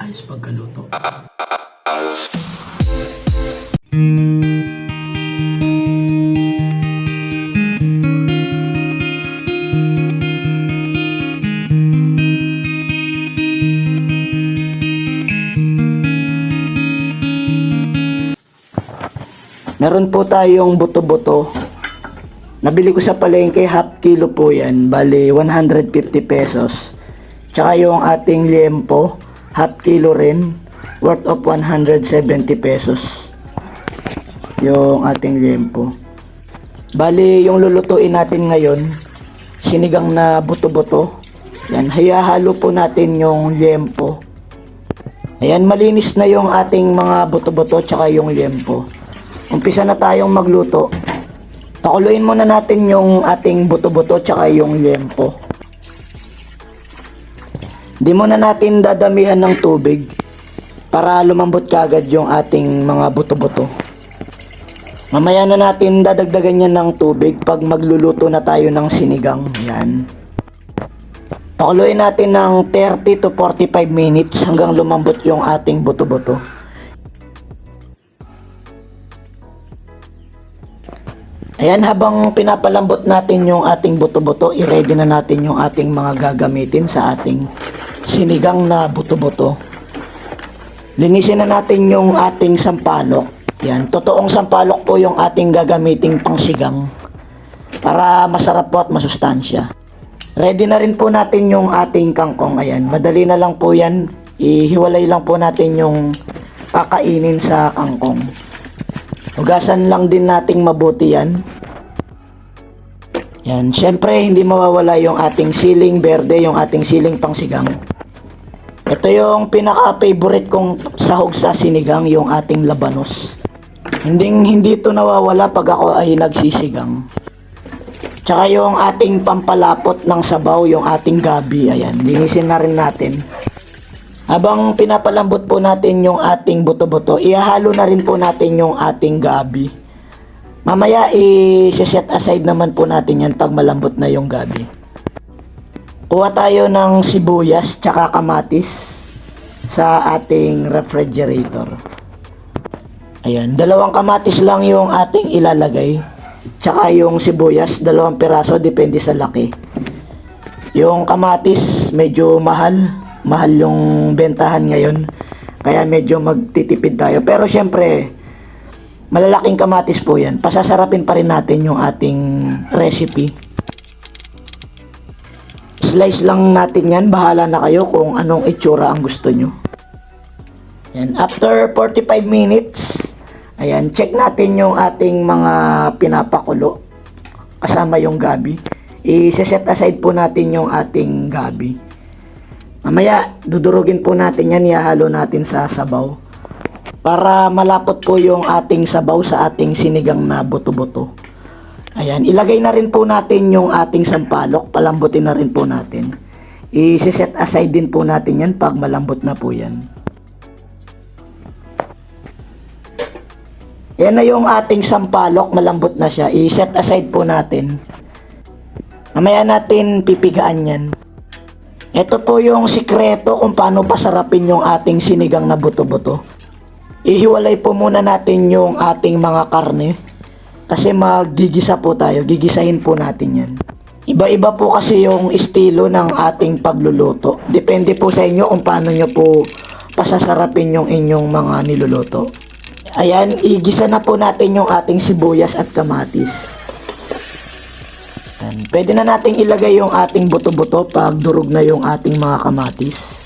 ayos pagkaluto. Meron po tayong buto-buto. Nabili ko sa palengke, half kilo po yan. Bali, 150 pesos. Tsaka yung ating liempo, half kilo rin. Worth of 170 pesos. Yung ating liempo. Bali, yung lulutuin natin ngayon, sinigang na buto-buto. Yan, hayahalo po natin yung liempo. Ayan, malinis na yung ating mga buto-buto tsaka yung liempo. Umpisa na tayong magluto. Pakuluin muna natin yung ating buto-buto tsaka yung liempo. Di muna natin dadamihan ng tubig para lumambot kagad yung ating mga buto-buto. Mamaya na natin dadagdagan yan ng tubig pag magluluto na tayo ng sinigang. Yan. Pakuluin natin ng 30 to 45 minutes hanggang lumambot yung ating buto-buto. Ayan, habang pinapalambot natin yung ating buto-buto, i-ready na natin yung ating mga gagamitin sa ating sinigang na buto-buto. Linisin na natin yung ating sampalok. Yan, totoong sampalok po yung ating gagamiting pangsigang para masarap po at masustansya. Ready na rin po natin yung ating kangkong. Ayan, madali na lang po yan. Ihiwalay lang po natin yung kakainin sa kangkong. Hugasan lang din nating mabuti yan. Yan, syempre hindi mawawala yung ating siling berde, yung ating siling pangsigang. Ito yung pinaka-favorite kong sahog sa sinigang, yung ating labanos. Hindi ito nawawala pag ako ay nagsisigang. Tsaka yung ating pampalapot ng sabaw, yung ating gabi. Ayan, linisin na rin natin. Habang pinapalambot po natin yung ating buto-buto, ihahalo na rin po natin yung ating gabi. Mamaya i-set aside naman po natin yan pag malambot na yung gabi. Kuha tayo ng sibuyas tsaka kamatis sa ating refrigerator. Ayan, 2 kamatis lang yung ating ilalagay. Tsaka yung sibuyas, 2 piraso, depende sa laki. Yung kamatis, medyo mahal yung bentahan ngayon, kaya medyo magtitipid tayo, pero syempre malalaking kamatis po yan, pasasarapin pa rin natin yung ating recipe. Slice lang natin yan, bahala na kayo kung anong itsura ang gusto nyo. Yan. After 45 minutes, ayan, check natin yung ating mga pinapakulo kasama yung gabi. I-set aside po natin yung ating gabi. Mamaya, dudurugin po natin yan, ihahalo natin sa sabaw para malapot po yung ating sabaw sa ating sinigang na buto-buto. Ayan, ilagay na rin po natin yung ating sampalok, palambutin na rin po natin. I-set aside din po natin yan pag malambot na po yan. Yan na yung ating sampalok, malambot na siya. I-set aside po natin. Mamaya natin pipigaan yan. Ito po yung sikreto kung paano pasarapin yung ating sinigang na buto-buto. Ihiwalay po muna natin yung ating mga karne kasi magigisa po tayo, gigisahin po natin yan. Iba-iba po kasi yung estilo ng ating pagluluto. Depende po sa inyo kung paano nyo po pasasarapin yung inyong mga niluluto. Ayan, igisa na po natin yung ating sibuyas at kamatis. Pwede na nating ilagay yung ating buto-buto pag durog na yung ating mga kamatis.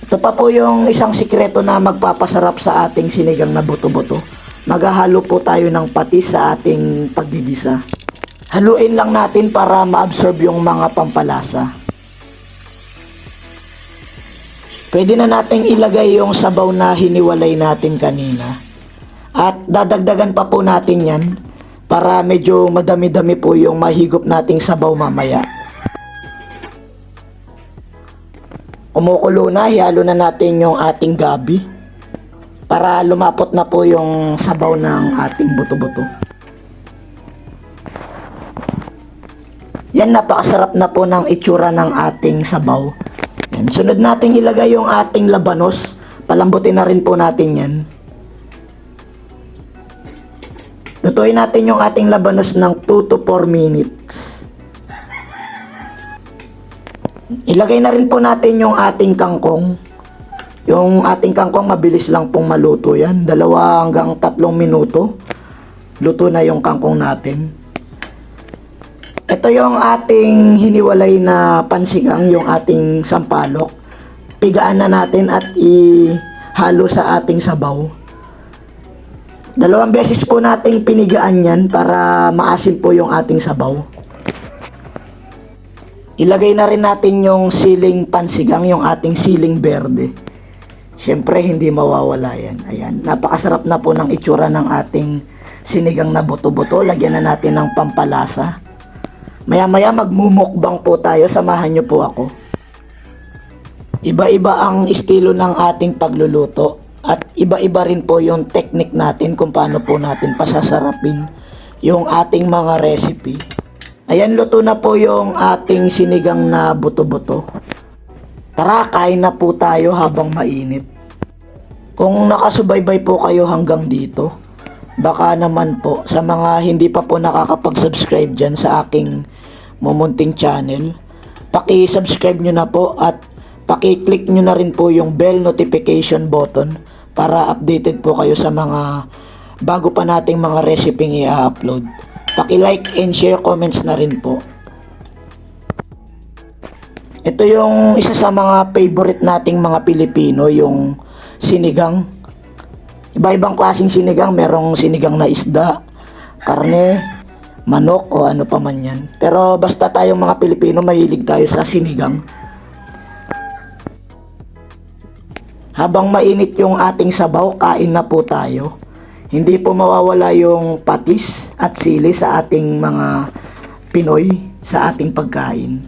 Ito pa po yung isang sikreto na magpapasarap sa ating sinigang na buto-buto. Maghahalo po tayo ng patis sa ating paggigisa. Haluin lang natin para ma-absorb yung mga pampalasa. Pwede na nating ilagay yung sabaw na hiniwalay natin kanina. At dadagdagan pa po natin yan para medyo madami-dami po yung mahigop nating sabaw mamaya. Kumukulo na, ihalo na natin yung ating gabi para lumapot na po yung sabaw ng ating buto-buto. Yan, napakasarap na po ng itsura ng ating sabaw. Yan. Sunod nating ilagay yung ating labanos. Palambutin na rin po natin yan. Lutuin natin yung ating labanos ng 2 to 4 minutes. Ilagay na rin po natin yung ating kangkong. Yung ating kangkong mabilis lang pong maluto yan. 2 hanggang 3 minuto. Luto na yung kangkong natin. Ito yung ating hiniwalay na pansigang, yung ating sampalok. Pigaan na natin at ihalo sa ating sabaw. 2 beses po nating pinigaan yan para maasim po yung ating sabaw. Ilagay na rin natin yung siling pansigang, yung ating siling berde. Siyempre, hindi mawawala yan. Ayan, napakasarap na po ng itsura ng ating sinigang na buto-buto. Lagyan na natin ng pampalasa. Maya-maya magmumukbang po tayo. Samahan nyo po ako. Iba-iba ang estilo ng ating pagluluto. At iba-iba rin po yung technique natin kung paano po natin pasasarapin yung ating mga recipe. Ayan, luto na po yung ating sinigang na buto-buto. Tara, kain na po tayo habang mainit. Kung nakasubaybay po kayo hanggang dito, baka naman po sa mga hindi pa po nakakapag-subscribe dyan sa aking mumunting channel, paki-subscribe nyo na po at paki-click nyo na rin po yung bell notification button para updated po kayo sa mga bago pa nating mga recipe i-upload. Paki-like and share, comments na rin po. Ito yung isa sa mga favorite nating mga Pilipino, yung sinigang. Iba-ibang klaseng sinigang. Merong sinigang na isda, karne, manok o ano pa man yan. Pero basta tayong mga Pilipino, mahilig tayo sa sinigang. Habang mainit yung ating sabaw, kain na po tayo. Hindi po mawawala yung patis at sili sa ating mga Pinoy, sa ating pagkain.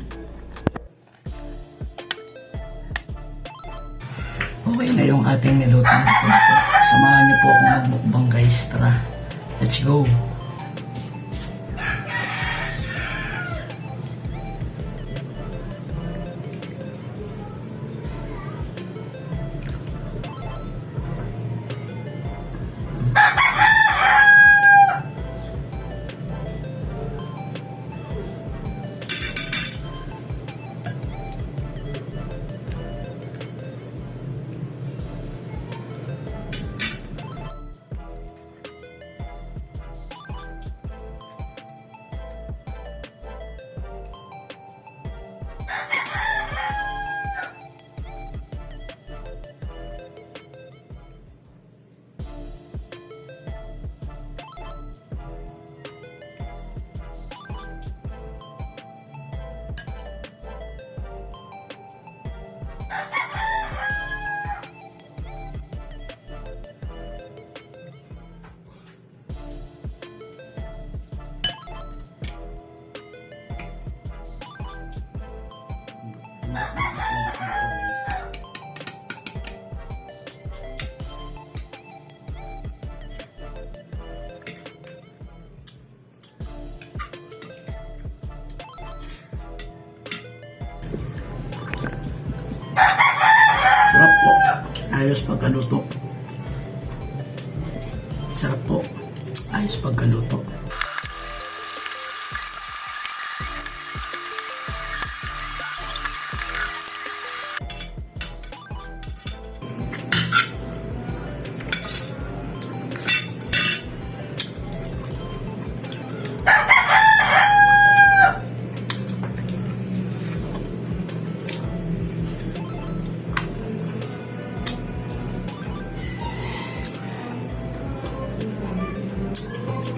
Okay na yung ating nilutong ito. Samahan niyo po akong magmukbang guys. Tara, let's go! Sarap po. Ayos pagkaluto. Sarap po. Ayos pagkaluto.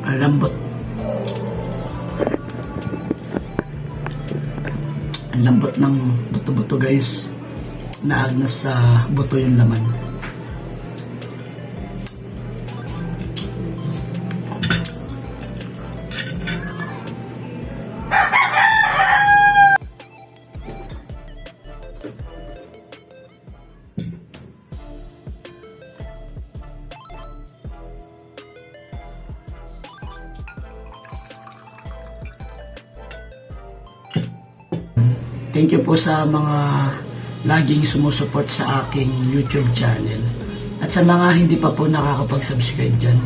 Ang lambot. Ang lambot ng buto-buto guys. Naagnas sa buto yung laman. Thank you po sa mga laging sumusuport sa aking YouTube channel. At sa mga hindi pa po nakakapag-subscribe dyan,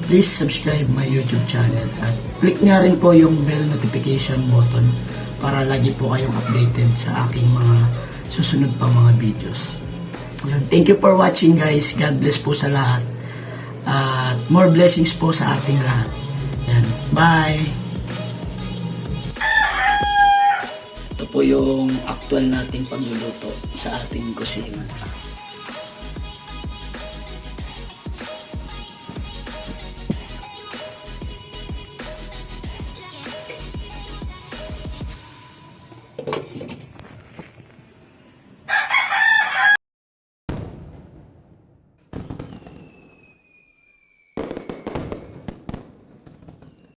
please subscribe my YouTube channel at click nga rin po yung bell notification button para lagi po kayong updated sa aking mga susunod pa mga videos. Yun. Thank you for watching guys. God bless po sa lahat. At more blessings po sa ating lahat. Yan. Bye! Ito po yung actual nating pagluluto sa ating kusina.